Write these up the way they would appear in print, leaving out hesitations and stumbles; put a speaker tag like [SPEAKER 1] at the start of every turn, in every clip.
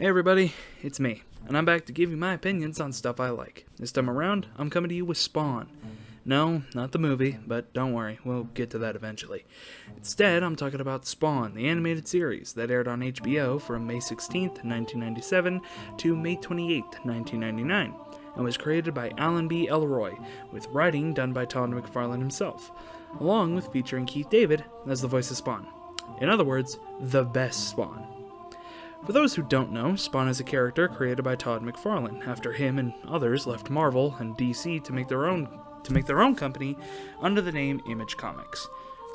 [SPEAKER 1] Hey everybody, it's me, and I'm back to give you my opinions on stuff I like. This time around, I'm coming to you with Spawn. No, not the movie, but don't worry, we'll get to that eventually. Instead, I'm talking about Spawn, the animated series that aired on HBO from May 16th, 1997 to May 28th, 1999, and was created by Alan B. Elroy, with writing done by Todd McFarlane himself, along with featuring Keith David as the voice of Spawn. In other words, the best Spawn. For those who don't know, Spawn is a character created by Todd McFarlane after him and others left Marvel and DC to make their own company under the name Image Comics.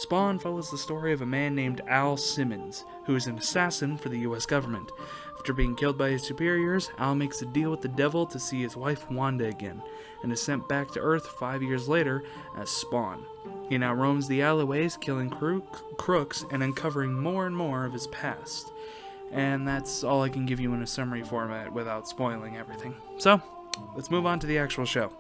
[SPEAKER 1] Spawn follows the story of a man named Al Simmons, who is an assassin for the US government. After being killed by his superiors, Al makes a deal with the devil to see his wife Wanda again, and is sent back to Earth 5 years later as Spawn. He now roams the alleyways, killing crooks and uncovering more and more of his past. And that's all I can give you in a summary format without spoiling everything. So, let's move on to the actual show.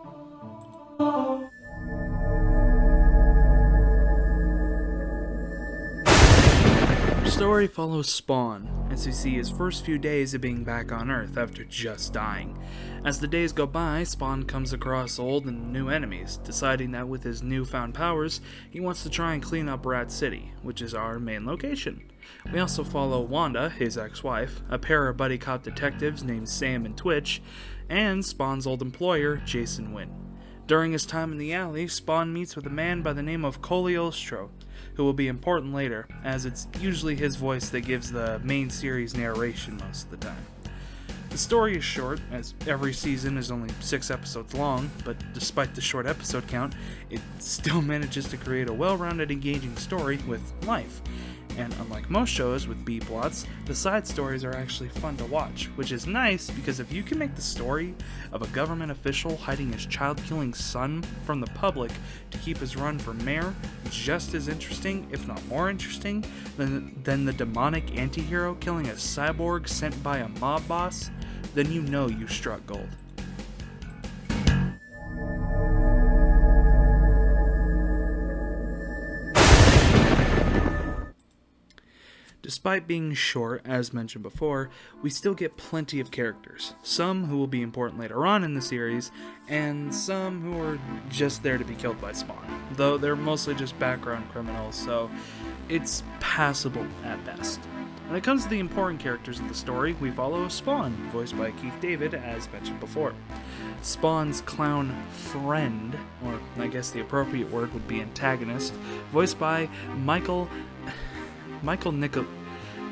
[SPEAKER 1] The story follows Spawn, as we see his first few days of being back on Earth after just dying. As the days go by, Spawn comes across old and new enemies, deciding that with his newfound powers, he wants to try and clean up Rat City, which is our main location. We also follow Wanda, his ex-wife, a pair of buddy cop detectives named Sam and Twitch, and Spawn's old employer, Jason Wynn. During his time in the alley, Spawn meets with a man by the name of Cogliostro, who will be important later, as it's usually his voice that gives the main series narration most of the time. The story is short, as every season is only 6 episodes long, but despite the short episode count, it still manages to create a well-rounded, engaging story with life. And unlike most shows with B-plots, the side stories are actually fun to watch, which is nice because if you can make the story of a government official hiding his child-killing son from the public to keep his run for mayor just as interesting, if not more interesting, than the demonic anti-hero killing a cyborg sent by a mob boss, then you know you struck gold. Despite being short, as mentioned before, we still get plenty of characters, some who will be important later on in the series, and some who are just there to be killed by Spawn, though they're mostly just background criminals, so it's passable at best. When it comes to the important characters of the story, we follow Spawn, voiced by Keith David, as mentioned before. Spawn's clown friend, or I guess the appropriate word would be antagonist, voiced by Michael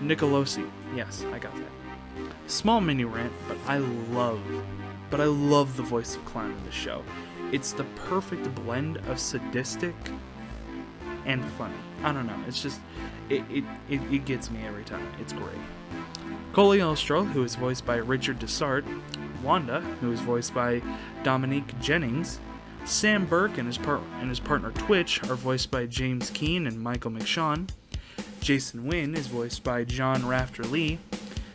[SPEAKER 1] Nicolosi. Yes, I got that. Small mini rant, but I love the voice of clown in this show. It's the perfect blend of sadistic and funny. I don't know, it's just, it gets me every time. It's great. Cogliostro, who is voiced by Richard Dessart, Wanda, who is voiced by Dominique Jennings, Sam Burke and his partner Twitch are voiced by James Keane and Michael McShawn. Jason Wynn is voiced by John Rafter Lee.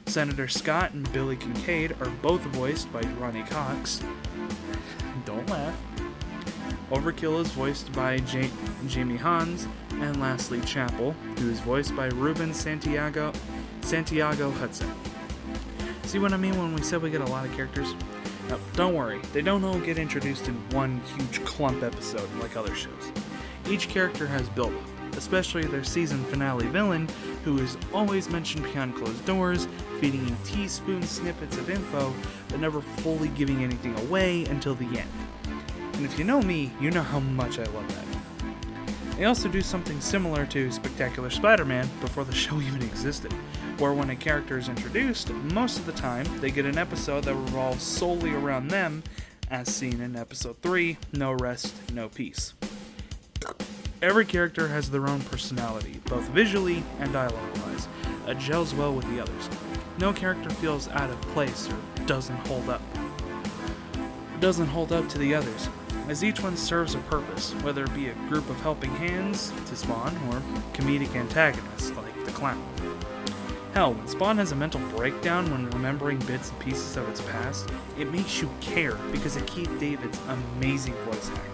[SPEAKER 1] Senator Scott and Billy Kincaid are both voiced by Ronnie Cox. Don't laugh. Overkill is voiced by Jamie Hans. And lastly, Chapel, who is voiced by Ruben Santiago Hudson. See what I mean when we said we get a lot of characters? Now, don't worry, they don't all get introduced in one huge clump episode like other shows. Each character has build-up, especially their season finale villain, who is always mentioned behind closed doors, feeding you teaspoon snippets of info, but never fully giving anything away until the end. And if you know me, you know how much I love that. They also do something similar to Spectacular Spider-Man before the show even existed, where when a character is introduced, most of the time they get an episode that revolves solely around them, as seen in episode 3, No Rest, No Peace. Every character has their own personality, both visually and dialogue-wise, that gels well with the others. No character feels out of place or doesn't hold up to the others, as each one serves a purpose, whether it be a group of helping hands to Spawn or comedic antagonists like the clown. Hell, when Spawn has a mental breakdown when remembering bits and pieces of its past, it makes you care because of Keith David's amazing voice acting.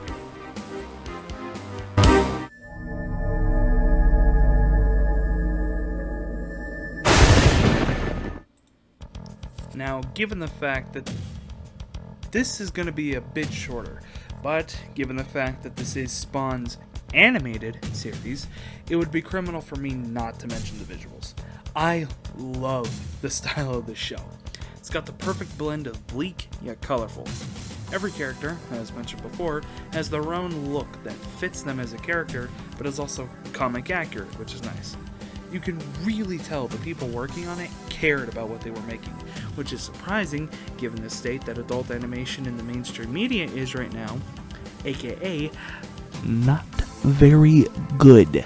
[SPEAKER 1] Now, given the fact that this is going to be a bit shorter, but given the fact that this is Spawn's animated series, it would be criminal for me not to mention the visuals. I love the style of this show. It's got the perfect blend of bleak yet colorful. Every character, as mentioned before, has their own look that fits them as a character, but is also comic accurate, which is nice. You can really tell the people working on it cared about what they were making, which is surprising given the state that adult animation in the mainstream media is right now, aka not very good.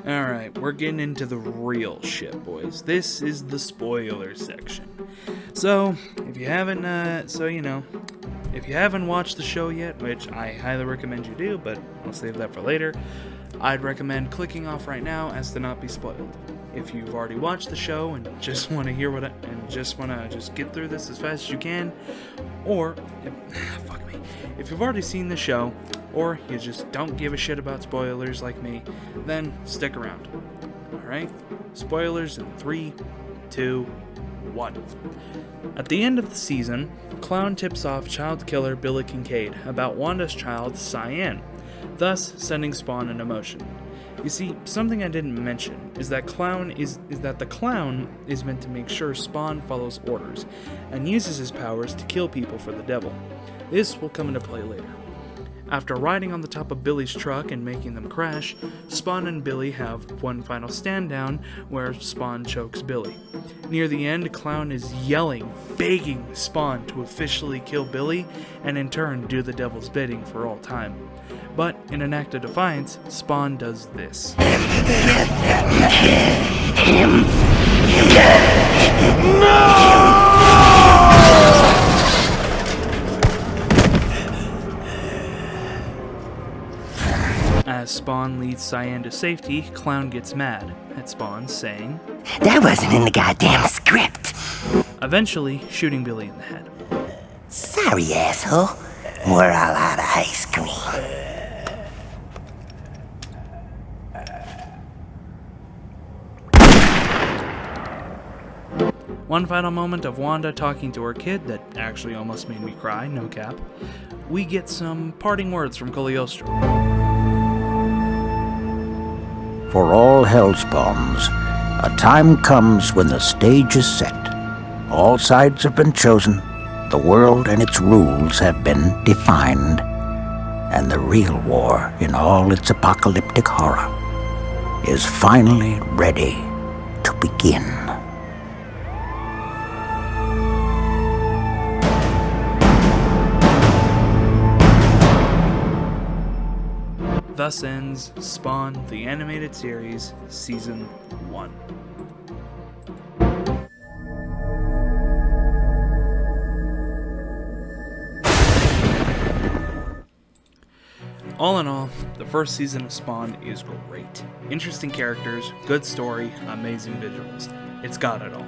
[SPEAKER 1] Alright, we're getting into the real shit, boys. This is the spoiler section. So, if you haven't watched the show yet, which I highly recommend you do, but I'll save that for later, I'd recommend clicking off right now as to not be spoiled. If you've already watched the show and just want to hear just get through this as fast as you can, or if you've already seen the show, or you just don't give a shit about spoilers like me, then stick around. Alright? Spoilers in 3, 2, 1. At the end of the season, Clown tips off child killer Billy Kincaid about Wanda's child, Cyan, thus sending Spawn into motion. You see, something I didn't mention is that the clown is meant to make sure Spawn follows orders, and uses his powers to kill people for the devil. This will come into play later. After riding on the top of Billy's truck and making them crash, Spawn and Billy have one final stand down where Spawn chokes Billy. Near the end, Clown is yelling, begging Spawn to officially kill Billy and in turn do the devil's bidding for all time. But in an act of defiance, Spawn does this. As Spawn leads Cyan to safety, Clown gets mad at Spawn, saying,
[SPEAKER 2] "That wasn't in the goddamn script."
[SPEAKER 1] Eventually shooting Billy in the head.
[SPEAKER 2] "Sorry, asshole. We're all out of ice cream."
[SPEAKER 1] One final moment of Wanda talking to her kid that actually almost made me cry, no cap. We get some parting words from Cagliostro.
[SPEAKER 3] For all hellspawns, a time comes when the stage is set. All sides have been chosen, the world and its rules have been defined, and the real war, in all its apocalyptic horror, is finally ready to begin.
[SPEAKER 1] Thus ends Spawn, the animated series, Season 1. All in all, the first season of Spawn is great. Interesting characters, good story, amazing visuals. It's got it all.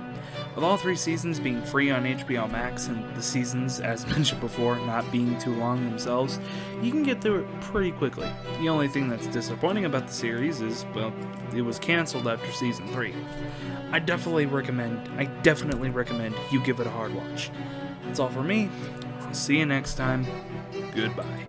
[SPEAKER 1] With all 3 seasons being free on HBO Max and the seasons, as mentioned before, not being too long themselves, you can get through it pretty quickly. The only thing that's disappointing about the series is, well, it was canceled after season 3. I definitely recommend you give it a hard watch. That's all for me. I'll see you next time. Goodbye.